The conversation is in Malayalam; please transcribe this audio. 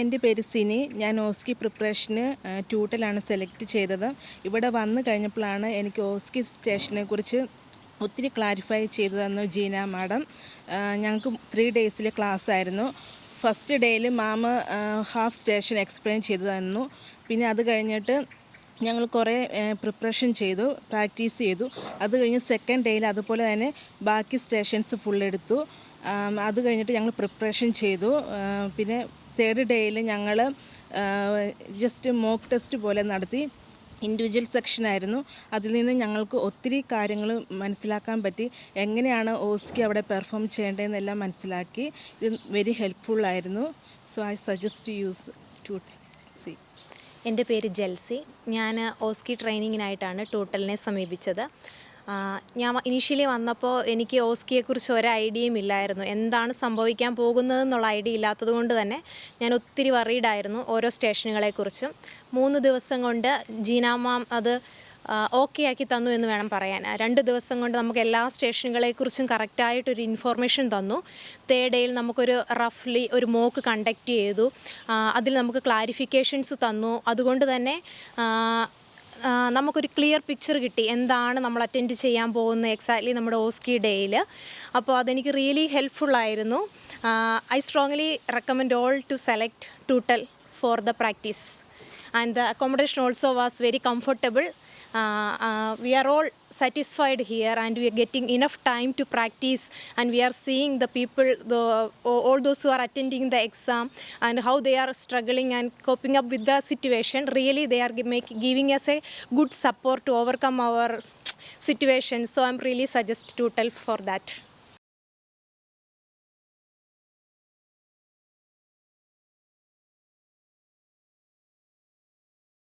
എൻ്റെ പേര് സിനി. ഞാൻ ഓസ്കി പ്രിപ്പറേഷന് ട്യൂട്ടലാണ് സെലക്ട് ചെയ്തത്. ഇവിടെ വന്നു കഴിഞ്ഞപ്പോഴാണ് എനിക്ക് ഓസ്കി സ്റ്റേഷനെ കുറിച്ച് ഒത്തിരി ക്ലാരിഫൈ ചെയ്തു തന്നു ജീന മാഡം. ഞങ്ങൾക്ക് 3 ഡേയ്സിലെ ക്ലാസ് ആയിരുന്നു. ഫസ്റ്റ് ഡേയിൽ മാം ഹാഫ് സ്റ്റേഷൻ എക്സ്പ്ലെയിൻ ചെയ്തു തന്നു. പിന്നെ അത് കഴിഞ്ഞിട്ട് ഞങ്ങൾ കുറേ പ്രിപ്പറേഷൻ ചെയ്തു, പ്രാക്ടീസ് ചെയ്തു. അത് കഴിഞ്ഞ് സെക്കൻഡ് ഡേയിൽ അതുപോലെ തന്നെ ബാക്കി സ്റ്റേഷൻസ് ഫുള്ളെടുത്തു. അത് കഴിഞ്ഞിട്ട് ഞങ്ങൾ പ്രിപ്പറേഷൻ ചെയ്തു. പിന്നെ തേർഡ് ഡേയിൽ ഞങ്ങൾ ജസ്റ്റ് മോക്ക് ടെസ്റ്റ് പോലെ നടത്തി. ഇൻഡിവിജ്വൽ സെക്ഷനായിരുന്നു. അതിൽ നിന്ന് ഞങ്ങൾക്ക് ഒത്തിരി കാര്യങ്ങൾ മനസ്സിലാക്കാൻ പറ്റി. എങ്ങനെയാണ് ഓസ്കി അവിടെ പെർഫോം ചെയ്യേണ്ടതെന്നെല്ലാം മനസ്സിലാക്കി. ഇത് വെരി ഹെൽപ്ഫുള്ളായിരുന്നു. So I suggest use Tutel. എൻ്റെ പേര് ജെൽസി. ഞാൻ ഓസ്കി ട്രെയിനിങ്ങിനായിട്ടാണ് ട്യൂട്ടലിനെ സമീപിച്ചത്. ഞാൻ ഇനീഷ്യലി വന്നപ്പോൾ എനിക്ക് ഓസ്കിയെക്കുറിച്ച് ഒരു ഐഡിയയും ഇല്ലായിരുന്നു. എന്താണ് സംഭവിക്കാൻ പോകുന്നതെന്നുള്ള ഐഡിയ ഇല്ലാത്തത് കൊണ്ട് തന്നെ ഞാൻ ഒത്തിരി വറീഡായിരുന്നു ഓരോ സ്റ്റേഷനുകളെക്കുറിച്ചും. 3 ദിവസം കൊണ്ട് ജീന മാം അത് ഓക്കെ ആക്കി തന്നു എന്ന് വേണം പറയാൻ. 2 ദിവസം കൊണ്ട് നമുക്ക് എല്ലാ സ്റ്റേഷനുകളെക്കുറിച്ചും കറക്റ്റായിട്ടൊരു ഇൻഫോർമേഷൻ തന്നു. തേർഡ് ഡേയിൽ നമുക്കൊരു റഫ്ലി ഒരു മോക്ക് കണ്ടക്ട് ചെയ്തു. അതിൽ നമുക്ക് ക്ലാരിഫിക്കേഷൻസ് തന്നു. അതുകൊണ്ട് തന്നെ നമുക്കൊരു ക്ലിയർ പിക്ചർ കിട്ടി എന്താണ് നമ്മൾ അറ്റൻഡ് ചെയ്യാൻ പോകുന്നത് എക്സാക്ട്ലി നമ്മുടെ ഓസ്കി ഡേയിൽ. അപ്പോൾ അതെനിക്ക് റിയലി ഹെൽപ്ഫുള്ളായിരുന്നു. I strongly recommend all to select Tutel for the practice. And the accommodation also was very comfortable. We are all satisfied here and we are getting enough time to practice, and we are seeing the people, all those who are attending the exam and how they are struggling and coping up with the situation. Really they are giving us a good support to overcome our situation. So I'm really suggest Tutel for that.